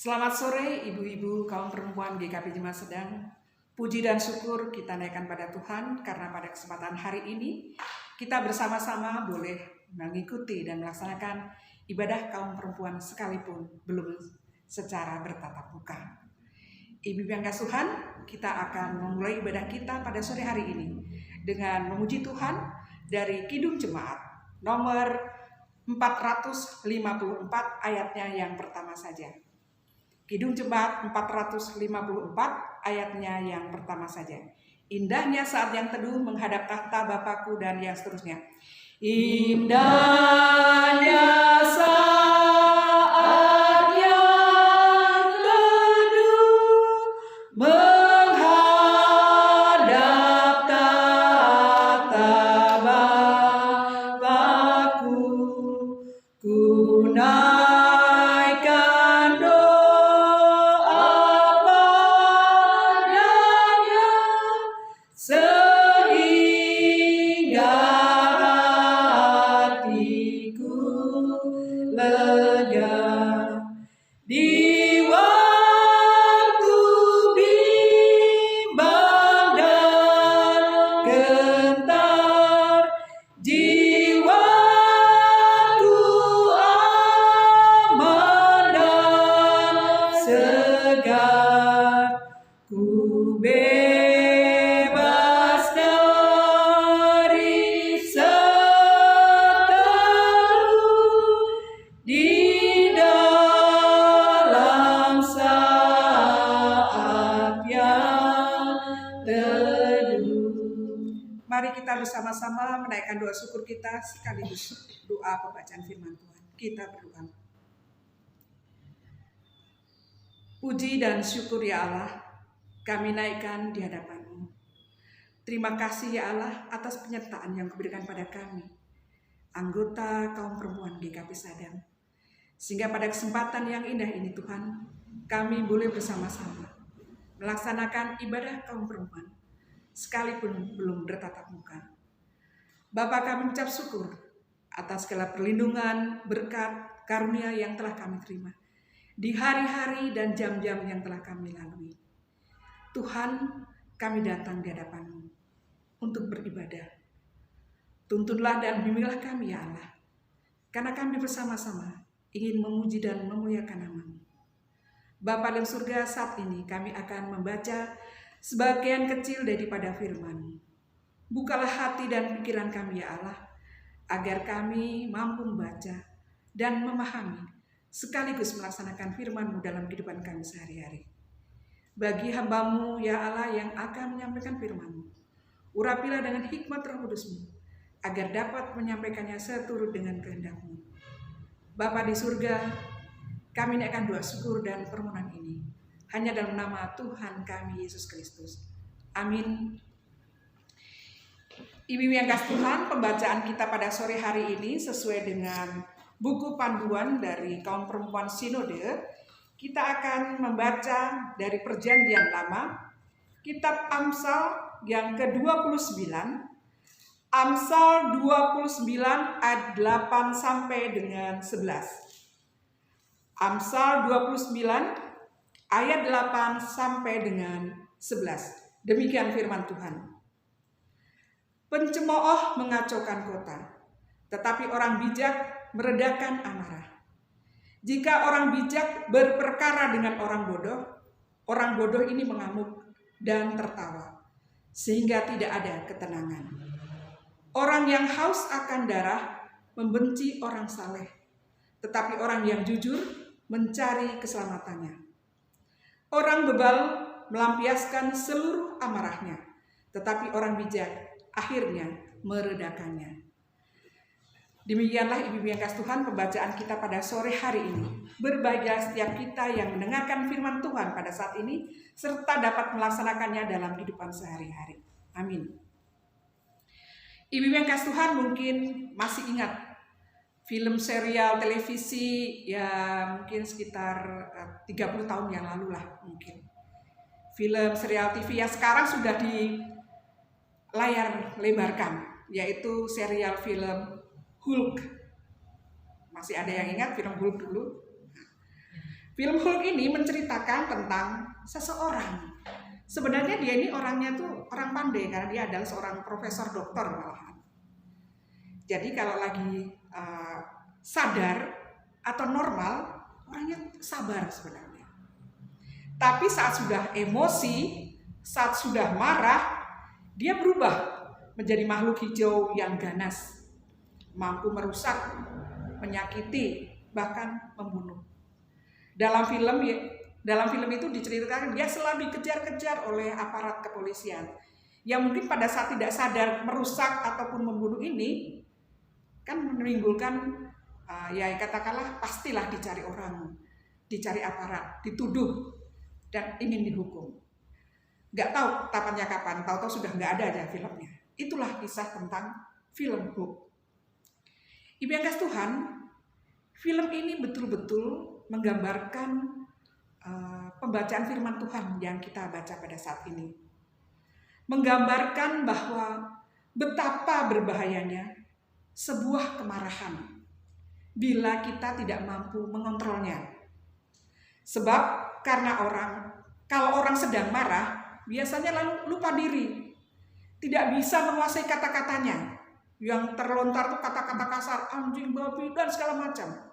Selamat sore ibu-ibu kaum perempuan GKP Jemaat Sedang. Puji dan syukur kita naikkan pada Tuhan karena pada kesempatan hari ini kita bersama-sama boleh mengikuti dan melaksanakan ibadah kaum perempuan sekalipun belum secara bertatap muka. Ibu yang kasih Tuhan, kita akan memulai ibadah kita pada sore hari ini dengan memuji Tuhan dari Kidung Jemaat nomor 454 ayatnya yang pertama saja. Kidung Jemaat 454 ayatnya yang pertama saja. Indahnya saat yang teduh menghadap tahta Bapakku, dan yang seterusnya. Indahnya saat yang teduh menghadap tahta Bapakku, ku naikkan sehingga hatiku lega di waktu bimbang dan gentar, jiwaku aman dan segar, ku bebas dari seteru di dalam saat yang teduh. Mari kita bersama-sama menaikkan doa syukur kita sekaligus doa pembacaan firman Tuhan. Kita berdoa. Puji dan syukur ya Allah, kami naikkan di hadapan-Mu. Terima kasih ya Allah atas penyertaan yang Kau-berikan pada kami, anggota kaum perempuan GKP Sadang. Sehingga pada kesempatan yang indah ini Tuhan, kami boleh bersama-sama melaksanakan ibadah kaum perempuan, sekalipun belum bertatap muka. Bapa, kami ucap syukur atas segala perlindungan, berkat, karunia yang telah kami terima di hari-hari dan jam-jam yang telah kami lalui. Tuhan, kami datang di hadapan-Mu untuk beribadah. Tuntunlah dan bimbinglah kami ya Allah, karena kami bersama-sama ingin memuji dan memuliakan nama-Mu. Bapa dalam surga, saat ini kami akan membaca sebagian kecil daripada firman-Mu. Bukalah hati dan pikiran kami ya Allah, agar kami mampu membaca dan memahami sekaligus melaksanakan firman-Mu dalam kehidupan kami sehari-hari. Bagi hamba-Mu ya Allah yang akan menyampaikan firman-Mu, urapilah dengan hikmat Roh Kudus-Mu, agar dapat menyampaikannya seturut dengan kehendak-Mu. Bapa di surga, kami naikkan doa syukur dan permohonan ini hanya dalam nama Tuhan kami Yesus Kristus. Amin. Ibu yang kasih Tuhan, pembacaan kita pada sore hari ini sesuai dengan buku panduan dari kaum perempuan Sinode. Kita akan membaca dari Perjanjian Lama, kitab Amsal yang ke-29, Amsal 29 ayat 8 sampai dengan 11. Amsal 29 ayat 8 sampai dengan 11. Demikian firman Tuhan. Pencemooh mengacaukan kota, tetapi orang bijak meredakan amarah. Jika orang bijak berperkara dengan orang bodoh ini mengamuk dan tertawa, sehingga tidak ada ketenangan. Orang yang haus akan darah membenci orang saleh, tetapi orang yang jujur mencari keselamatannya. Orang bebal melampiaskan seluruh amarahnya, tetapi orang bijak akhirnya meredakannya. Demikianlah ibu yang kasih Tuhan, pembacaan kita pada sore hari ini. Berbahagia setiap kita yang mendengarkan firman Tuhan pada saat ini, serta dapat melaksanakannya dalam kehidupan sehari-hari. Amin. Ibu yang kasih Tuhan mungkin masih ingat film serial televisi ya mungkin sekitar 30 tahun yang lalu lah mungkin. Film serial TV yang sekarang sudah di layar lebarkan, yaitu serial film Hulk. Masih ada yang ingat film Hulk dulu? Film Hulk ini menceritakan tentang seseorang. Sebenarnya dia ini orangnya tuh orang pandai karena dia adalah seorang profesor dokter malahan. Jadi kalau lagi sadar atau normal, orangnya sabar sebenarnya. Tapi saat sudah emosi, saat sudah marah, dia berubah menjadi makhluk hijau yang ganas, mampu merusak, menyakiti, bahkan membunuh. Dalam film itu diceritakan dia selalu dikejar-kejar oleh aparat kepolisian yang mungkin pada saat tidak sadar merusak ataupun membunuh ini kan menimbulkan ya katakanlah pastilah dicari orang, dicari aparat, dituduh dan ingin dihukum. Nggak tahu tahapannya kapan, tahu-tahu sudah nggak ada aja filmnya. Itulah kisah tentang film Hulk. Ibu yang kasih Tuhan, film ini betul-betul menggambarkan pembacaan firman Tuhan yang kita baca pada saat ini. Menggambarkan bahwa betapa berbahayanya sebuah kemarahan bila kita tidak mampu mengontrolnya. Sebab kalau orang sedang marah, biasanya lalu lupa diri. Tidak bisa menguasai kata-katanya. Yang terlontar tuh kata-kata kasar, anjing, babi, dan segala macam.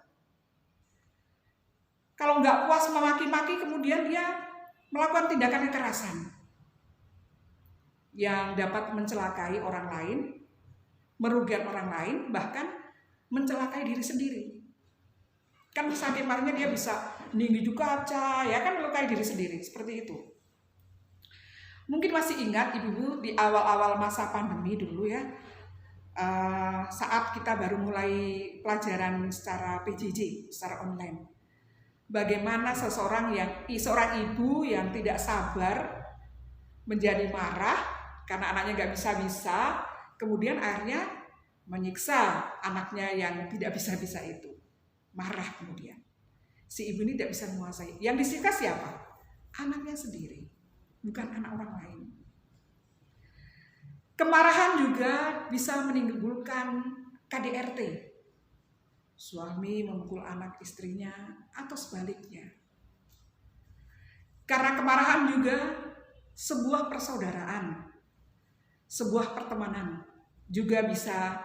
Kalau nggak puas memaki-maki, kemudian dia melakukan tindakan kekerasan yang dapat mencelakai orang lain, merugikan orang lain, bahkan mencelakai diri sendiri. Kan saking marahnya dia bisa ninju kaca, ya kan melukai diri sendiri, seperti itu. Mungkin masih ingat ibu-ibu di awal-awal masa pandemi dulu ya, saat kita baru mulai pelajaran secara PJJ, secara online. Bagaimana seorang ibu yang tidak sabar menjadi marah karena anaknya nggak bisa-bisa, kemudian akhirnya menyiksa anaknya yang tidak bisa-bisa itu. Marah kemudian. Si ibu ini tidak bisa menguasai. Yang disiksa siapa? Anaknya sendiri, bukan anak orang lain. Kemarahan juga bisa menimbulkan KDRT. Suami memukul anak istrinya atau sebaliknya. Karena kemarahan juga sebuah persaudaraan, sebuah pertemanan juga bisa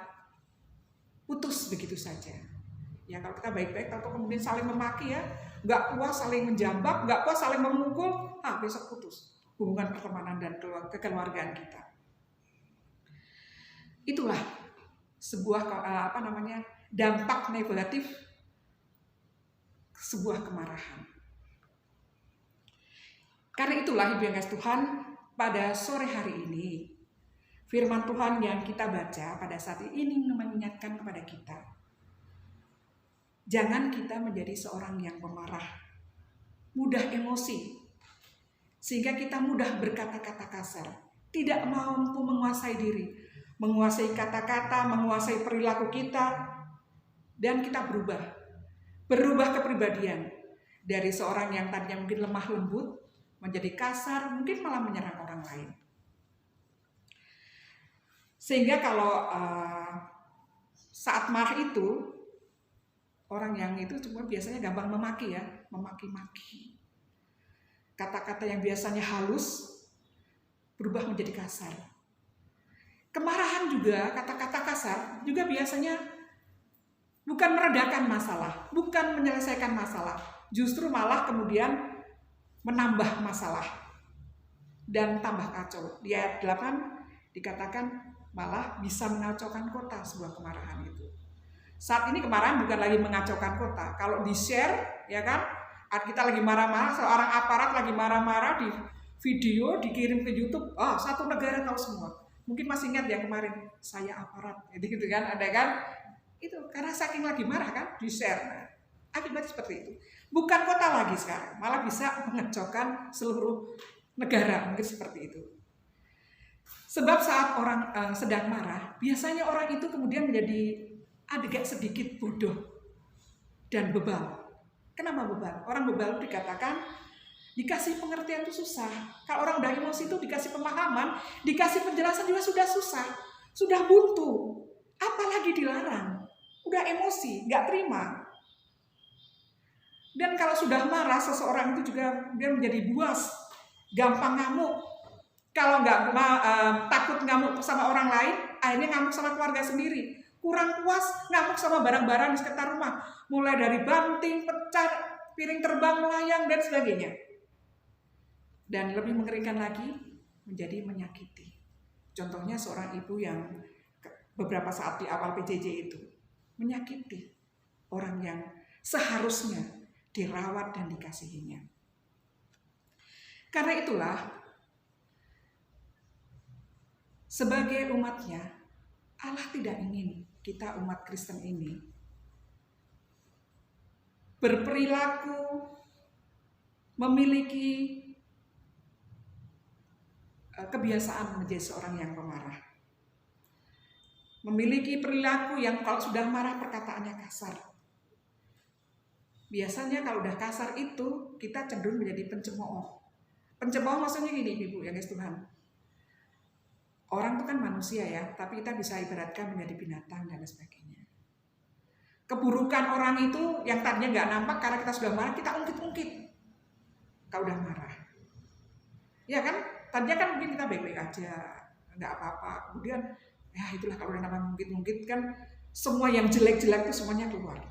putus begitu saja. Ya kalau kita baik-baik atau kemudian saling memaki ya, nggak puas saling menjambak, nggak puas saling memukul, besok putus hubungan pertemanan dan kekeluargaan kita. Itulah sebuah dampak negatif sebuah kemarahan. Karena itulah ibu yang kasih Tuhan, pada sore hari ini firman Tuhan yang kita baca pada saat ini mengingatkan kepada kita, jangan kita menjadi seorang yang pemarah, mudah emosi, sehingga kita mudah berkata-kata kasar, tidak mampu menguasai diri, menguasai kata-kata, menguasai perilaku kita, dan kita berubah kepribadian dari seorang yang tadinya mungkin lemah lembut menjadi kasar, mungkin malah menyerang orang lain. Sehingga kalau saat marah itu, orang yang itu cuma biasanya gampang memaki ya, memaki-maki. Kata-kata yang biasanya halus berubah menjadi kasar. Kemarahan juga, kata-kata kasar juga biasanya bukan meredakan masalah, bukan menyelesaikan masalah, justru malah kemudian menambah masalah dan tambah kacau. Di ayat 8 dikatakan malah bisa mengacaukan kota sebuah kemarahan itu. Saat ini kemarahan bukan lagi mengacaukan kota. Kalau di-share, ya kan, kita lagi marah-marah, seorang aparat lagi marah-marah di video, dikirim ke YouTube, satu negara tahu semua. Mungkin masih ingat yang kemarin, saya aparat, gitu kan, ada kan? Itu karena saking lagi marah kan, di-share. Nah, akibatnya seperti itu. Bukan kota lagi sekarang, malah bisa mengacaukan seluruh negara, mungkin seperti itu. Sebab saat orang sedang marah, biasanya orang itu kemudian menjadi agak sedikit bodoh dan bebal. Kenapa bebal? Orang bebal dikatakan dikasih pengertian itu susah. Kalau orang udah emosi itu dikasih pemahaman, dikasih penjelasan juga sudah susah, sudah buntu. Apalagi dilarang, udah emosi, nggak terima. Dan kalau sudah marah, seseorang itu juga dia menjadi buas, gampang ngamuk. Kalau nggak takut ngamuk sama orang lain, akhirnya ngamuk sama keluarga sendiri. Kurang puas, ngamuk sama barang-barang di sekitar rumah. Mulai dari banting, pecah, piring terbang, melayang, dan sebagainya. Dan lebih mengerikan lagi, menjadi menyakiti. Contohnya seorang ibu yang beberapa saat di awal PJJ itu menyakiti orang yang seharusnya dirawat dan dikasihinya. Karena itulah, sebagai umatnya, Allah tidak ingin kita umat Kristen ini berperilaku, memiliki kebiasaan menjadi seorang yang pemarah. Memiliki perilaku yang kalau sudah marah perkataannya kasar. Biasanya kalau udah kasar itu kita cenderung menjadi pencemooh. Pencemooh maksudnya gini Ibu yang Tuhan. Orang itu kan manusia ya, tapi kita bisa ibaratkan menjadi binatang dan sebagainya. Keburukan orang itu yang tadinya nggak nampak karena kita sudah marah, kita ungkit-ungkit. Kalau udah marah. Ya kan? Tadinya kan mungkin kita baik-baik aja, nggak apa-apa. Kemudian, ya itulah kalau udah namanya ungkit-ungkit kan semua yang jelek-jelek itu semuanya keluar.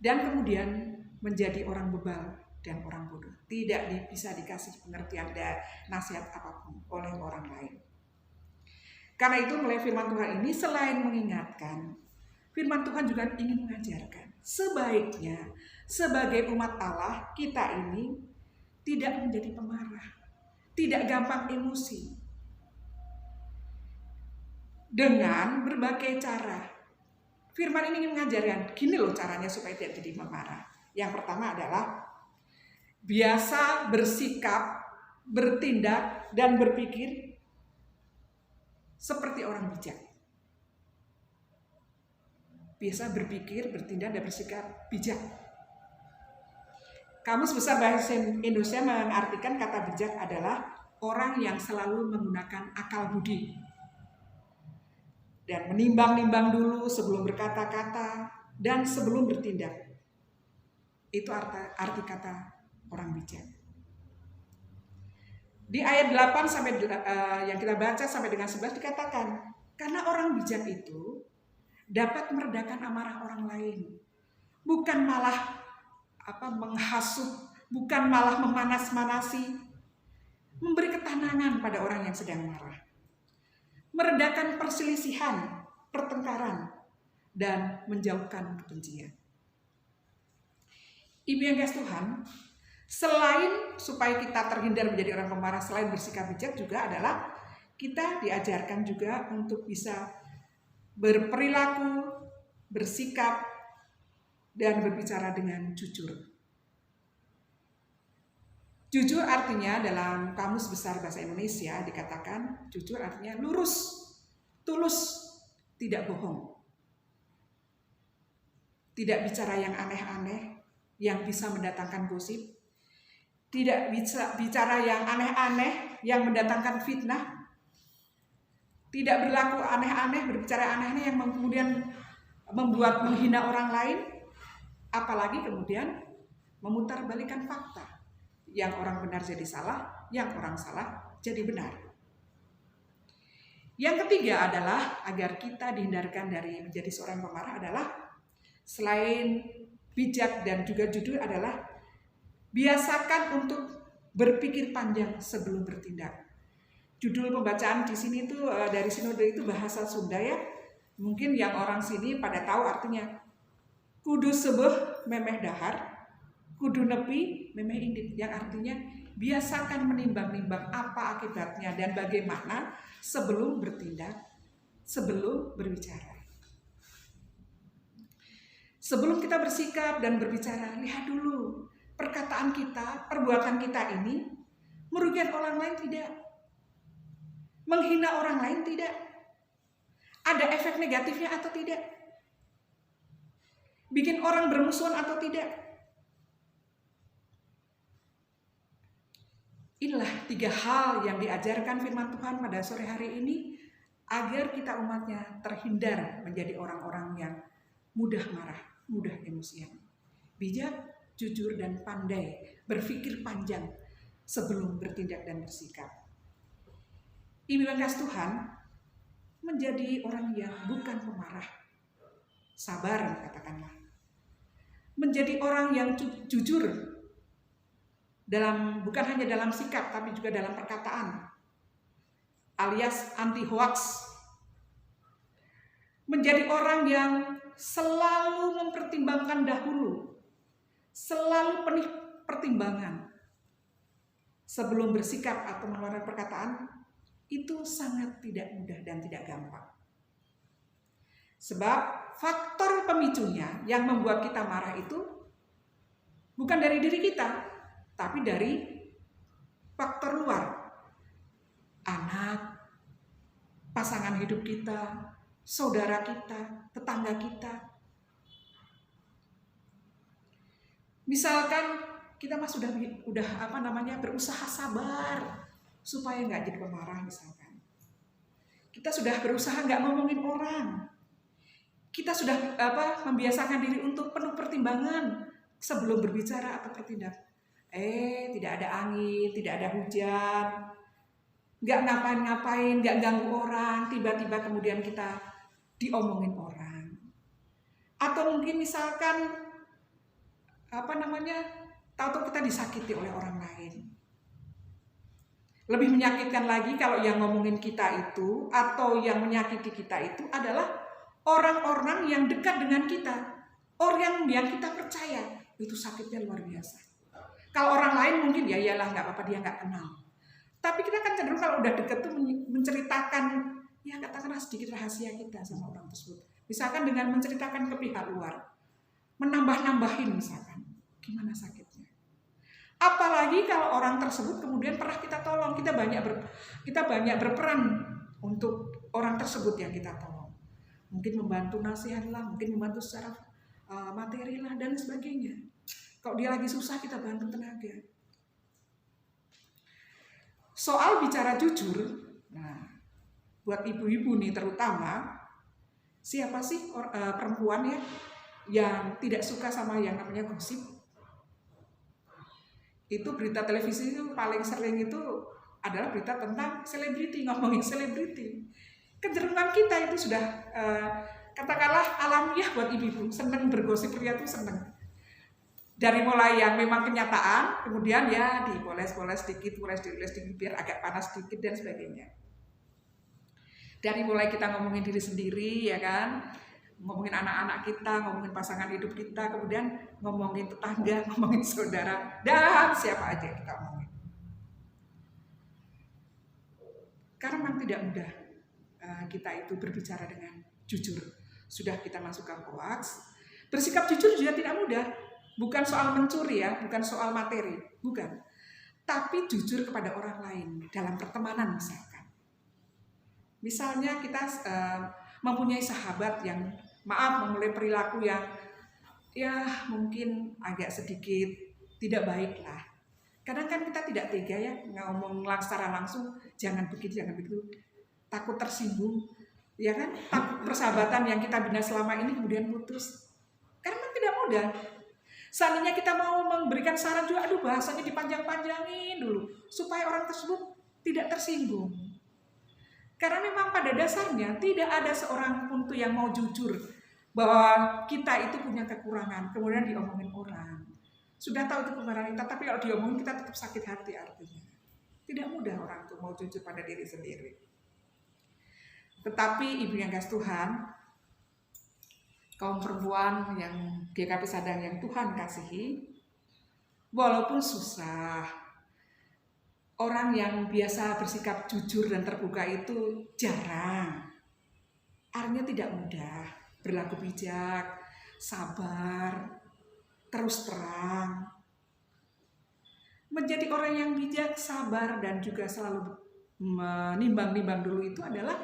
Dan kemudian menjadi orang bebal dan orang bodoh. Tidak bisa dikasih pengertian dan nasihat apapun oleh orang lain. Karena itu melalui firman Tuhan ini selain mengingatkan, firman Tuhan juga ingin mengajarkan. Sebaiknya sebagai umat Allah kita ini tidak menjadi pemarah, tidak gampang emosi. Dengan berbagai cara. Firman ini ingin mengajarkan, gini loh caranya supaya tidak jadi pemarah. Yang pertama adalah biasa bersikap, bertindak, dan berpikir seperti orang bijak. Biasa berpikir, bertindak, dan bersikap bijak. Kamus Besar Bahasa Indonesia mengartikan kata bijak adalah orang yang selalu menggunakan akal budi. Dan menimbang-nimbang dulu sebelum berkata-kata dan sebelum bertindak. Itu arti kata orang bijak. Di ayat 8 sampai yang kita baca sampai dengan 11 dikatakan, karena orang bijak itu dapat meredakan amarah orang lain. Bukan malah menghasut, bukan malah memanas-manasi, memberi ketenangan pada orang yang sedang marah. Meredakan perselisihan, pertengkaran, dan menjauhkan kebencian. Ibu yang kasih Tuhan, selain supaya kita terhindar menjadi orang pemarah, selain bersikap bijak juga adalah kita diajarkan juga untuk bisa berperilaku, bersikap, dan berbicara dengan jujur. Jujur artinya dalam Kamus Besar Bahasa Indonesia dikatakan jujur artinya lurus, tulus, tidak bohong. Tidak bicara yang aneh-aneh, yang bisa mendatangkan gosip. Tidak bisa bicara yang aneh-aneh, yang mendatangkan fitnah. Tidak berlaku aneh-aneh, berbicara aneh-aneh yang kemudian membuat menghina orang lain. Apalagi kemudian memutarbalikkan fakta. Yang orang benar jadi salah, yang orang salah jadi benar. Yang ketiga adalah agar kita dihindarkan dari menjadi seorang pemarah adalah selain bijak dan juga jujur adalah biasakan untuk berpikir panjang sebelum bertindak. Judul pembacaan di sini itu dari sinode itu bahasa Sunda ya. Mungkin yang orang sini pada tahu artinya kudu sebeh memeh dahar, kudu nepi memeh indit, yang artinya biasakan menimbang-nimbang apa akibatnya dan bagaimana sebelum bertindak, sebelum berbicara. Sebelum kita bersikap dan berbicara, lihat dulu perkataan kita, perbuatan kita ini merugikan orang lain tidak? Menghina orang lain tidak? Ada efek negatifnya atau tidak? Bikin orang bermusuhan atau tidak? Inilah 3 hal yang diajarkan firman Tuhan pada sore hari ini agar kita umatnya terhindar menjadi orang-orang yang mudah marah, mudah emosi. kemanusiaan. Bijak, jujur, dan pandai berpikir panjang sebelum bertindak dan bersikap. Ibu yang kasih Tuhan menjadi orang yang bukan pemarah, sabar katakanlah. Menjadi orang yang jujur bukan hanya dalam sikap tapi juga dalam perkataan, alias anti hoax. Menjadi orang yang selalu mempertimbangkan dahulu, selalu penuh pertimbangan sebelum bersikap atau mengeluarkan perkataan. Itu sangat tidak mudah dan tidak gampang. Sebab faktor pemicunya yang membuat kita marah itu bukan dari diri kita, tapi dari faktor luar. Anak, pasangan hidup kita, saudara kita, tetangga kita. Misalkan kita mah sudah berusaha sabar supaya nggak jadi pemarah misalkan. Kita sudah berusaha nggak ngomongin orang. Kita sudah membiasakan diri untuk penuh pertimbangan sebelum berbicara atau bertindak. Tidak ada angin, tidak ada hujan, nggak ngapain-ngapain, nggak ganggu orang, tiba-tiba kemudian kita diomongin orang. Atau mungkin misalkan tahu-tahu kita disakiti oleh orang lain. Lebih menyakitkan lagi kalau yang ngomongin kita itu atau yang menyakiti kita itu adalah orang-orang yang dekat dengan kita, orang yang kita percaya. Itu sakitnya luar biasa. Kalau orang lain mungkin ya iyalah nggak apa-apa, dia nggak kenal. Tapi kita kan cenderung kalau udah deket tuh menceritakan, ya katakanlah sedikit rahasia kita sama orang tersebut. Misalkan dengan menceritakan ke pihak luar, menambah-nambahin misalkan, gimana sakitnya. Apalagi kalau orang tersebut kemudian pernah kita tolong, kita banyak berperan untuk orang tersebut yang kita tolong. Mungkin membantu nasihat lah, mungkin membantu secara materi lah dan sebagainya. Kalau dia lagi susah kita bantu tenaga. Soal bicara jujur, nah buat ibu-ibu nih terutama, siapa sih perempuan ya yang tidak suka sama yang namanya gosip? Itu berita televisi itu paling sering itu adalah berita tentang selebriti, ngomongin selebriti. Kecenderungan kita itu sudah katakanlah alamiah buat ibu-ibu, seneng bergosip, pria itu seneng. Dari mulai yang memang kenyataan, kemudian ya dipoles-poles sedikit, diules sedikit biar agak panas sedikit dan sebagainya. Dari mulai kita ngomongin diri sendiri ya kan, ngomongin anak-anak kita, ngomongin pasangan hidup kita, kemudian ngomongin tetangga, ngomongin saudara, dan siapa aja kita ngomongin. Karena memang tidak mudah kita itu berbicara dengan jujur. Sudah kita masukkan hoax, bersikap jujur juga tidak mudah. Bukan soal mencuri ya, bukan soal materi, bukan. Tapi jujur kepada orang lain dalam pertemanan misalkan. Misalnya kita mempunyai sahabat yang memulai perilaku yang ya mungkin agak sedikit tidak baik lah. Kadang kan kita tidak tega ya ngomong secara langsung, jangan begitu, takut tersinggung, ya kan? Takut persahabatan yang kita bina selama ini kemudian putus. Karena tidak mudah. Seandainya kita mau memberikan saran juga, bahasanya dipanjang-panjangin dulu supaya orang tersebut tidak tersinggung. Karena memang pada dasarnya tidak ada seorang pun tuh yang mau jujur bahwa kita itu punya kekurangan, kemudian diomongin orang. Sudah tahu itu kekurangan kita, tapi kalau diomongin kita tetap sakit hati artinya. Tidak mudah orang tuh mau jujur pada diri sendiri. Tetapi ibu yang kasih Tuhan, kaum perempuan yang GKP Sadang yang Tuhan kasihi, walaupun susah, orang yang biasa bersikap jujur dan terbuka itu jarang. Artinya tidak mudah, berlaku bijak, sabar, terus terang. Menjadi orang yang bijak, sabar, dan juga selalu menimbang-nimbang dulu itu adalah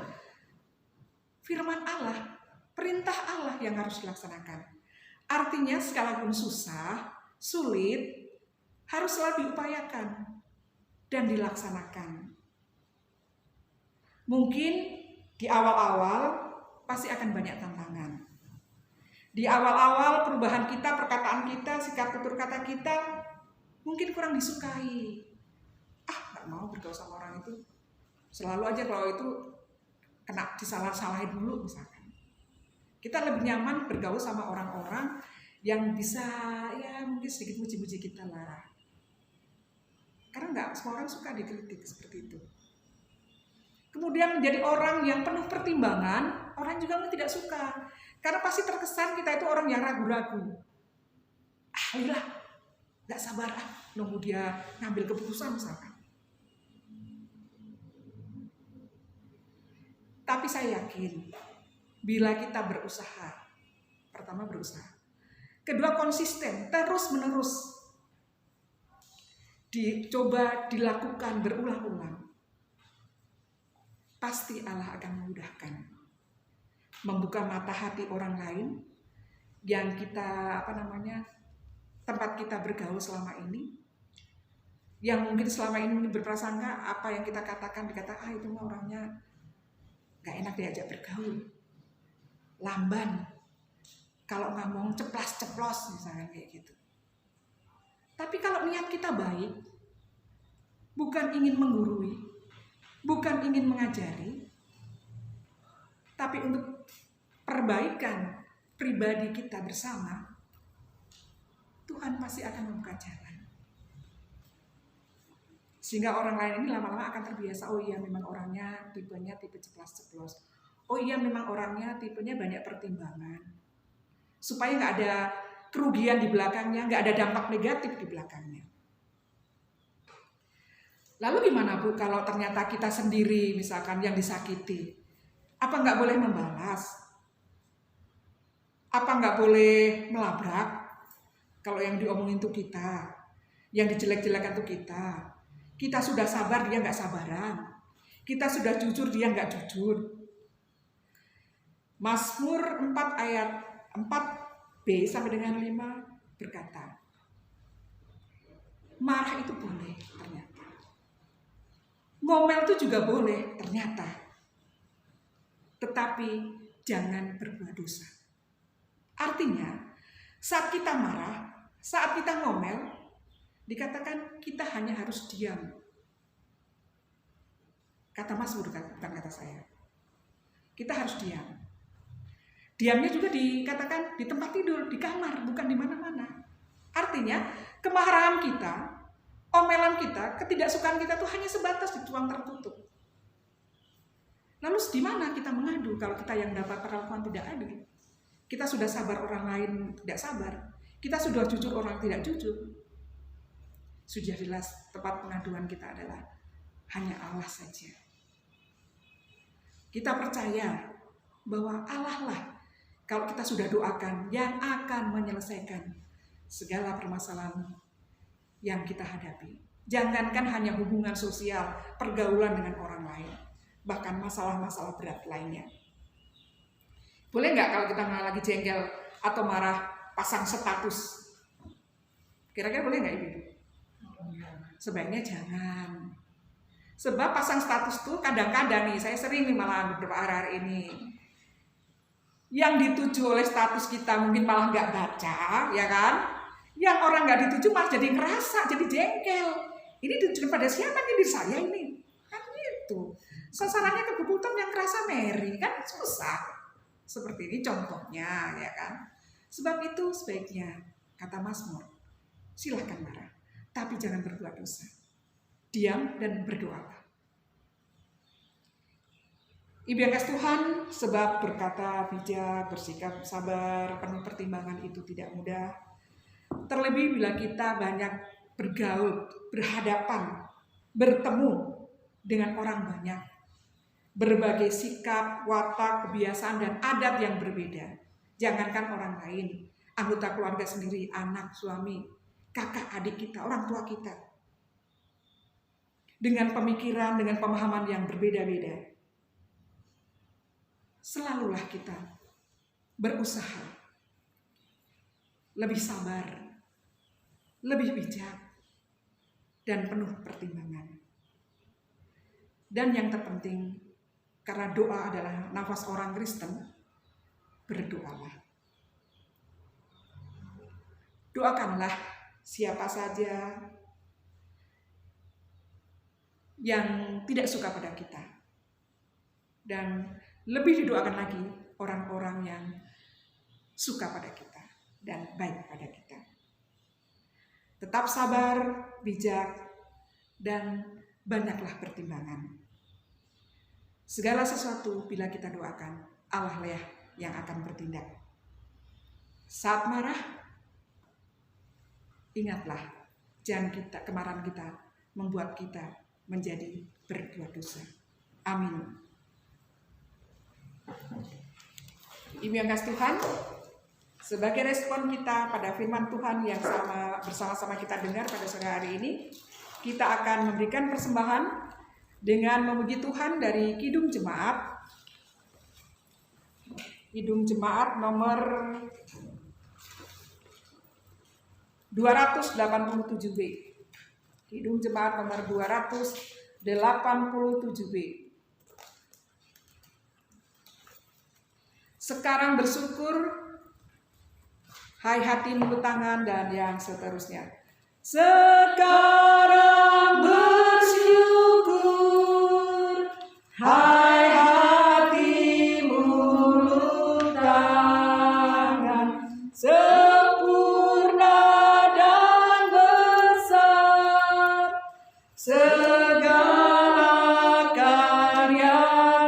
firman Allah, perintah Allah yang harus dilaksanakan. Artinya sekalipun susah, sulit, harus selalu diupayakan dan dilaksanakan. Mungkin di awal-awal pasti akan banyak tantangan. Di awal-awal perubahan kita, perkataan kita, sikap tutur kata kita mungkin kurang disukai. Nggak mau bergaul sama orang itu. Selalu aja kalau itu kena disalah-salahin dulu misalkan. Kita lebih nyaman bergaul sama orang-orang yang bisa ya mungkin sedikit muji-muji kita lah. Karena nggak semua orang suka dikritik seperti itu. Kemudian menjadi orang yang penuh pertimbangan, orang juga tidak suka. Karena pasti terkesan kita itu orang yang ragu-ragu. Ayolah, nggak sabar nunggu dia ngambil keputusan misalkan. Tapi saya yakin, bila kita berusaha, pertama berusaha, kedua konsisten, terus-menerus, dicoba dilakukan berulang-ulang, pasti Allah akan memudahkan. Membuka mata hati orang lain yang kita tempat kita bergaul selama ini, yang mungkin selama ini berprasangka apa yang kita katakan dikata itu mah orangnya gak enak diajak bergaul, lamban, kalau ngomong ceplas-ceplos misalnya kayak gitu. Tapi kalau niat kita baik, bukan ingin menggurui, bukan ingin mengajari, tapi untuk perbaikan pribadi kita bersama, Tuhan pasti akan membuka jalan. Sehingga orang lain ini lama-lama akan terbiasa, oh iya memang orangnya tipenya tipe ceplas-ceplos. Oh iya memang orangnya tipenya banyak pertimbangan. Supaya nggak ada kerugian di belakangnya, nggak ada dampak negatif di belakangnya. Lalu gimana Bu kalau ternyata kita sendiri misalkan yang disakiti? Apa nggak boleh membalas? Apa nggak boleh melabrak? Kalau yang diomongin tuh kita, yang dijelek-jelekan tuh kita. Kita sudah sabar, dia nggak sabaran. Kita sudah jujur, dia nggak jujur. Mazmur 4 ayat 4b sampai dengan 5 berkata, marah itu boleh ternyata. Ngomel itu juga boleh ternyata. Tetapi jangan berbuat dosa. Artinya, saat kita marah, saat kita ngomel, dikatakan kita hanya harus diam. Kata Mazmur, bukan kata saya. Kita harus diam. Diamnya juga dikatakan di tempat tidur, di kamar, bukan di mana-mana. Artinya, kemarahan kita, omelan kita, ketidaksukaan kita itu hanya sebatas di ruang tertutup. Lalu di mana kita mengadu kalau kita yang dapat perlakuan tidak adil? Kita sudah sabar, orang lain tidak sabar. Kita sudah jujur, orang tidak jujur. Sudah jelas tempat pengaduan kita adalah hanya Allah saja. Kita percaya bahwa Allah lah kalau kita sudah doakan yang akan menyelesaikan segala permasalahan yang kita hadapi. Jangankan hanya hubungan sosial, pergaulan dengan orang lain, bahkan masalah-masalah berat lainnya. Boleh nggak kalau kita lagi jengkel atau marah pasang status? Kira-kira boleh nggak Ibu? Sebaiknya jangan. Sebab pasang status tuh kadang-kadang nih, saya sering nih malah beberapa hari ini, yang dituju oleh status kita mungkin malah nggak baca, ya kan? Yang orang nggak dituju malah jadi ngerasa, jadi jengkel. Ini dituju pada siapa nih, diri saya ini? Kan gitu. Sasarannya kebutuhan yang kerasa Mary, kan susah. Seperti ini contohnya, ya kan? Sebab itu sebaiknya, kata Mazmur, silahkan marah, tapi jangan berbuat dosa. Diam dan berdoalah. Ibu yang kasih Tuhan, sebab berkata bijak, bersikap sabar, penuh pertimbangan itu tidak mudah. Terlebih bila kita banyak bergaul, berhadapan, bertemu dengan orang banyak. Berbagai sikap, watak, kebiasaan, dan adat yang berbeda. Jangankan orang lain, anggota keluarga sendiri, anak, suami, kakak, adik kita, orang tua kita. Dengan pemikiran, dengan pemahaman yang berbeda-beda. Selalulah kita berusaha lebih sabar, lebih bijak, dan penuh pertimbangan. Dan yang terpenting, karena doa adalah nafas orang Kristen, berdoalah. Doakanlah siapa saja yang tidak suka pada kita. Dan lebih didoakan lagi orang-orang yang suka pada kita dan baik pada kita. Tetap sabar, bijak, dan banyaklah pertimbangan. Segala sesuatu bila kita doakan, Allah lah yang akan bertindak. Saat marah, ingatlah, jangan kemarahan kita membuat kita menjadi berbuat dosa. Amin. Ibu yang kasih Tuhan, sebagai respon kita pada firman Tuhan yang bersama-sama kita dengar pada sore hari ini, kita akan memberikan persembahan dengan memuji Tuhan dari Kidung Jemaat. Kidung Jemaat nomor 287B. Kidung Jemaat nomor 287B. Sekarang bersyukur, hai hati menepuk tangan, dan yang seterusnya. Sekarang bersyukur, hai hati menepuk tangan, sempurna dan besar segala karya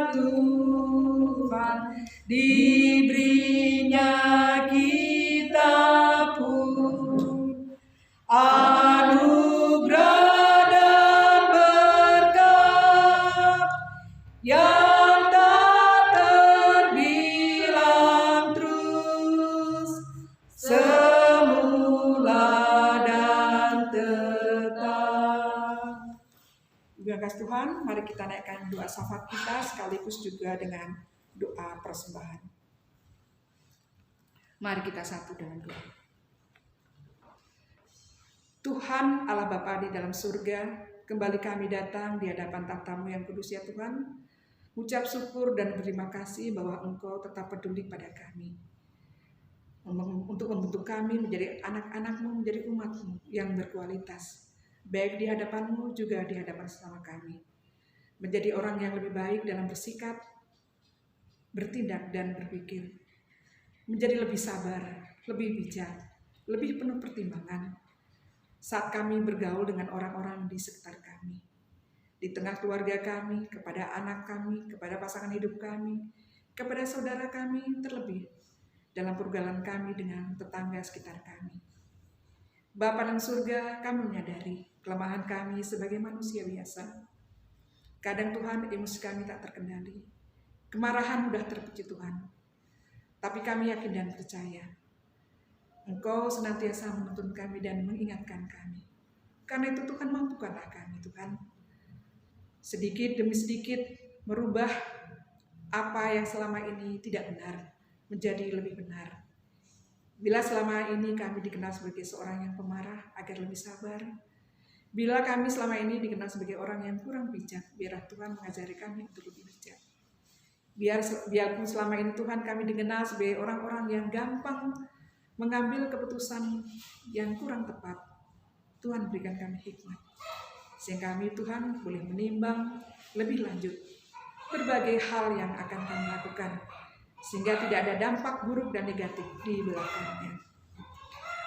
Tuhan, diberinya kita pun anugerah dan berkat yang tak terbilang, terus semula dan tetap. Ibu yang kasih Tuhan, mari kita naikkan doa syafaat kita sekaligus juga dengan doa persembahan. Mari kita satu dalam doa. Tuhan Allah Bapa di dalam surga, kembali kami datang di hadapan tahta-Mu yang kudus ya Tuhan. Ucap syukur dan berterima kasih bahwa Engkau tetap peduli pada kami. Untuk membentuk kami menjadi anak-anak-Mu, menjadi umat-Mu yang berkualitas. Baik di hadapan-Mu juga di hadapan sesama kami. Menjadi orang yang lebih baik dalam bersikap, bertindak dan berpikir. Menjadi lebih sabar, lebih bijak, lebih penuh pertimbangan saat kami bergaul dengan orang-orang di sekitar kami, di tengah keluarga kami, kepada anak kami, kepada pasangan hidup kami, kepada saudara kami, terlebih dalam pergaulan kami dengan tetangga sekitar kami. Bapa dalam surga, kami menyadari kelemahan kami sebagai manusia biasa. Kadang Tuhan, emosi kami tak terkendali, kemarahan mudah terpicu Tuhan. Tapi kami yakin dan percaya Engkau senantiasa menuntun kami dan mengingatkan kami. Karena itu Tuhan, mampukanlah kami Tuhan, sedikit demi sedikit merubah apa yang selama ini tidak benar menjadi lebih benar. Bila selama ini kami dikenal sebagai seorang yang pemarah, agar lebih sabar. Bila kami selama ini dikenal sebagai orang yang kurang bijak, biarlah Tuhan mengajari kami untuk lebih bijak. Biarpun selama ini Tuhan kami dikenal sebagai orang-orang yang gampang mengambil keputusan yang kurang tepat, Tuhan berikan kami hikmat, sehingga kami Tuhan boleh menimbang lebih lanjut berbagai hal yang akan kami lakukan, sehingga tidak ada dampak buruk dan negatif di belakangnya.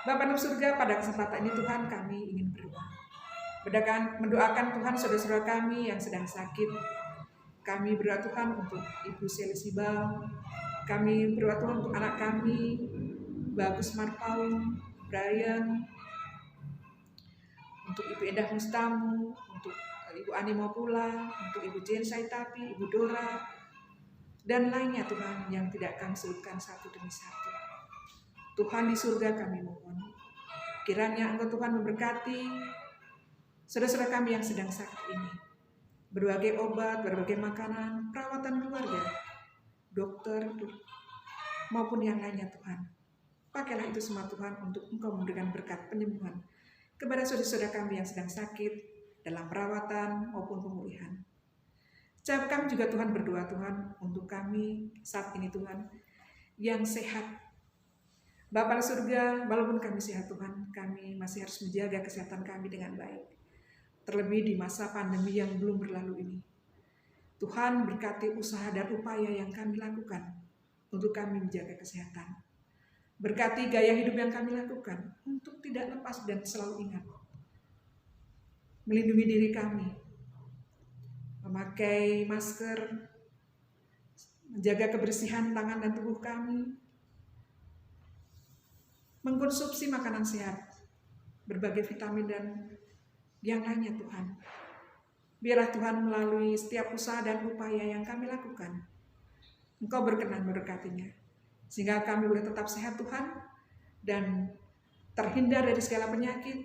Bapa dalam surga, pada kesempatan ini Tuhan kami ingin berdoa. Mendoakan Tuhan saudara-saudara kami yang sedang sakit. Kami berdoa Tuhan untuk Ibu Seli Sibal. Kami berdoa Tuhan untuk anak kami, Bagus Marpaung, Brian, untuk Ibu Endah Mustamu, untuk Ibu Ani Mopula, untuk Ibu Jane Saitapi, Ibu Dora, dan lainnya Tuhan yang tidak kami sebutkan satu demi satu. Tuhan di surga kami mohon, kiranya Engkau Tuhan memberkati saudara-saudara kami yang sedang sakit ini. Berbagai obat, berbagai makanan, perawatan keluarga, dokter, maupun yang lainnya Tuhan. Pakailah itu semua Tuhan untuk Engkau memberikan berkat penyembuhan kepada saudara-saudara kami yang sedang sakit dalam perawatan maupun pemulihan. Kami juga Tuhan berdoa Tuhan untuk kami saat ini Tuhan yang sehat, Bapa di surga, walaupun kami sehat Tuhan, kami masih harus menjaga kesehatan kami dengan baik. Terlebih di masa pandemi yang belum berlalu ini. Tuhan berkati usaha dan upaya yang kami lakukan untuk kami menjaga kesehatan. Berkati gaya hidup yang kami lakukan untuk tidak lepas dan selalu ingat. Melindungi diri kami, memakai masker, menjaga kebersihan tangan dan tubuh kami, mengkonsumsi makanan sehat, berbagai vitamin dan yang lainnya Tuhan. Biarlah Tuhan melalui setiap usaha dan upaya yang kami lakukan, Engkau berkenan memberkatinya, sehingga kami boleh tetap sehat Tuhan, dan terhindar dari segala penyakit,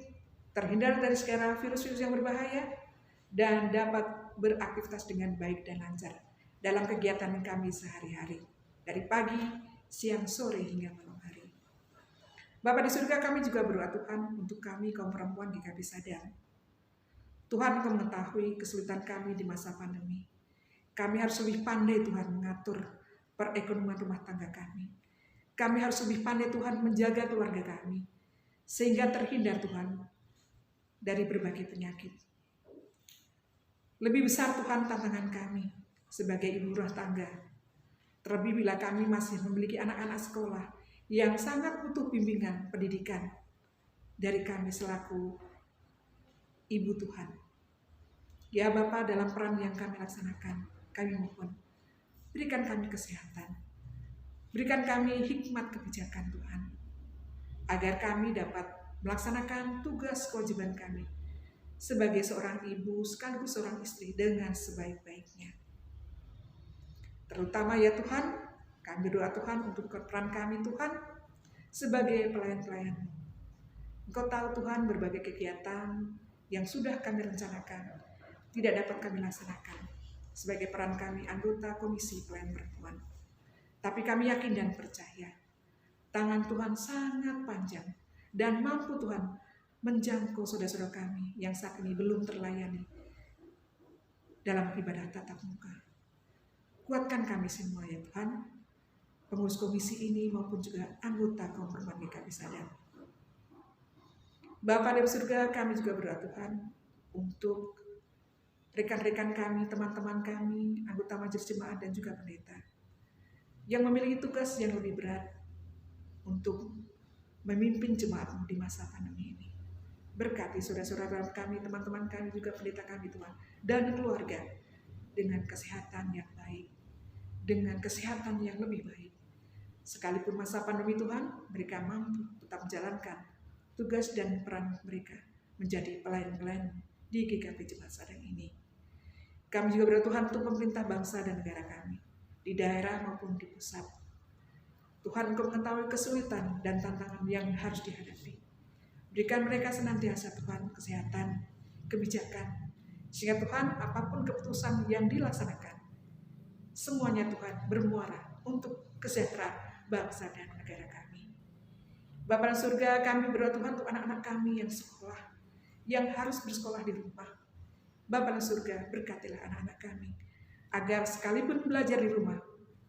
terhindar dari segala virus-virus yang berbahaya, dan dapat beraktivitas dengan baik dan lancar dalam kegiatan kami sehari-hari, dari pagi, siang, sore, hingga malam hari. Bapa di surga, kami juga berdoa Tuhan untuk kami kaum perempuan GKP Sadar. Tuhan, Engkau mengetahui kesulitan kami di masa pandemi. Kami harus lebih pandai Tuhan mengatur perekonomian rumah tangga kami. Kami harus lebih pandai Tuhan menjaga keluarga kami, sehingga terhindar Tuhan dari berbagai penyakit. Lebih besar Tuhan tantangan kami sebagai ibu rumah tangga. Terlebih bila kami masih memiliki anak-anak sekolah yang sangat butuh bimbingan pendidikan dari kami selaku ibu Tuhan. Ya Bapa, dalam peran yang kami laksanakan, kami mohon, berikan kami kesehatan, berikan kami hikmat kebijakan Tuhan, agar kami dapat melaksanakan tugas kewajiban kami sebagai seorang ibu sekaligus seorang istri dengan sebaik-baiknya. Terutama ya Tuhan, kami berdoa Tuhan untuk peran kami Tuhan sebagai pelayan-pelayan. Engkau tahu Tuhan berbagai kegiatan yang sudah kami rencanakan tidak dapat kami laksanakan sebagai peran kami anggota Komisi Pelayan Perempuan. Tapi kami yakin dan percaya tangan Tuhan sangat panjang dan mampu Tuhan menjangkau saudara-saudara kami yang saat ini belum terlayani dalam ibadah tatap muka. Kuatkan kami semua ya Tuhan, pengurus komisi ini maupun juga anggota kaum perempuan GKP Sadar. Bapa di surga, kami juga berdoa Tuhan untuk rekan-rekan kami, teman-teman kami, anggota majelis jemaat dan juga pendeta yang memiliki tugas yang lebih berat untuk memimpin jemaat di masa pandemi ini. Berkati saudara-saudara kami, teman-teman kami, juga pendeta kami Tuhan, dan keluarga dengan kesehatan yang baik, dengan kesehatan yang lebih baik. Sekalipun masa pandemi Tuhan, mereka mampu tetap menjalankan tugas dan peran mereka menjadi pelayan-pelayan di GKP Jemaat Sadar ini. Kami juga berdoa Tuhan untuk pemerintah bangsa dan negara kami, di daerah maupun di pusat. Tuhan, Engkau mengetahui kesulitan dan tantangan yang harus dihadapi. Berikan mereka senantiasa Tuhan kesehatan, kebijakan, sehingga Tuhan apapun keputusan yang dilaksanakan, semuanya Tuhan bermuara untuk kesejahteraan bangsa dan negara kami. Bapa di surga, kami berdoa Tuhan untuk anak-anak kami yang sekolah, yang harus bersekolah di rumah. Bapa di surga, berkatilah anak-anak kami, agar sekalipun belajar di rumah,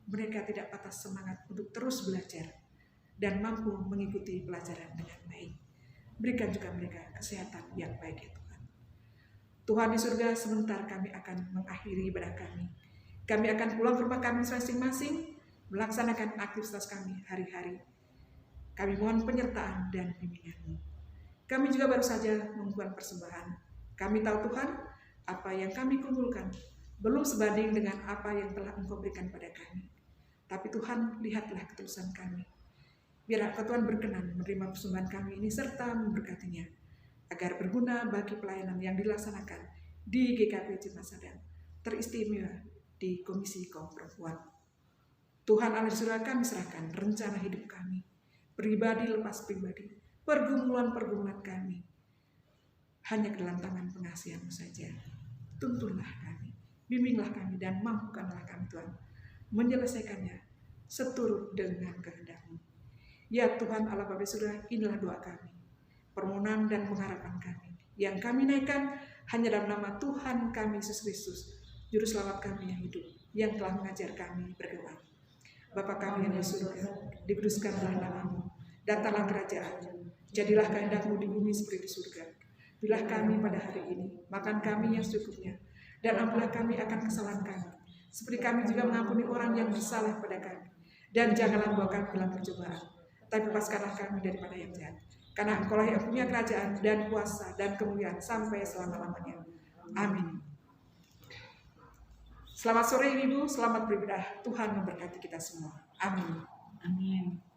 mereka tidak patah semangat untuk terus belajar dan mampu mengikuti pelajaran dengan baik. Berikan juga mereka kesehatan yang baik ya Tuhan. Tuhan di surga, sebentar kami akan mengakhiri ibadah kami. Kami akan pulang ke rumah kami masing-masing, melaksanakan aktivitas kami hari-hari. Kami mohon penyertaan dan bimbingan-Mu. Kami juga baru saja membuat persembahan. Kami tahu Tuhan, apa yang kami kumpulkan belum sebanding dengan apa yang telah Engkau berikan pada kami. Tapi Tuhan, lihatlah ketulusan kami. Biar Tuhan berkenan menerima persembahan kami ini serta memberkatinya, agar berguna bagi pelayanan yang dilaksanakan di GKP Jemaat Sadar, teristimewa di Komisi Kaum Perempuan. Tuhan Allah di surga, kami serahkan rencana hidup kami, pribadi lepas pribadi, pergumulan-pergumulan kami, hanya ke dalam tangan pengasihan-Mu saja. Tuntunlah kami, bimbinglah kami, dan mampukanlah kami Tuhan menyelesaikannya seturut dengan kehendak-Mu. Ya Tuhan Allah Bapa di surga, inilah doa kami, permohonan dan pengharapan kami, yang kami naikkan hanya dalam nama Tuhan kami Yesus Kristus, Juru Selamat kami yang hidup, yang telah mengajar kami berdoa. Bapa kami yang di surga, dikuduskanlah nama-Mu, datanglah kerajaan, jadilah kehendak-Mu di bumi seperti di surga. Berilah kami pada hari ini makan kami yang secukupnya, dan ampunilah kami akan kesalahan kami, seperti kami juga mengampuni orang yang bersalah pada kami. Dan janganlah membawa kami dalam percobaan, tapi bebaskanlah kami daripada yang jahat. Karena Engkaulah yang punya kerajaan dan kuasa dan kemuliaan sampai selama-lamanya. Amin. Selamat sore Ibu, selamat beribadah. Tuhan memberkati kita semua. Amin. Amin.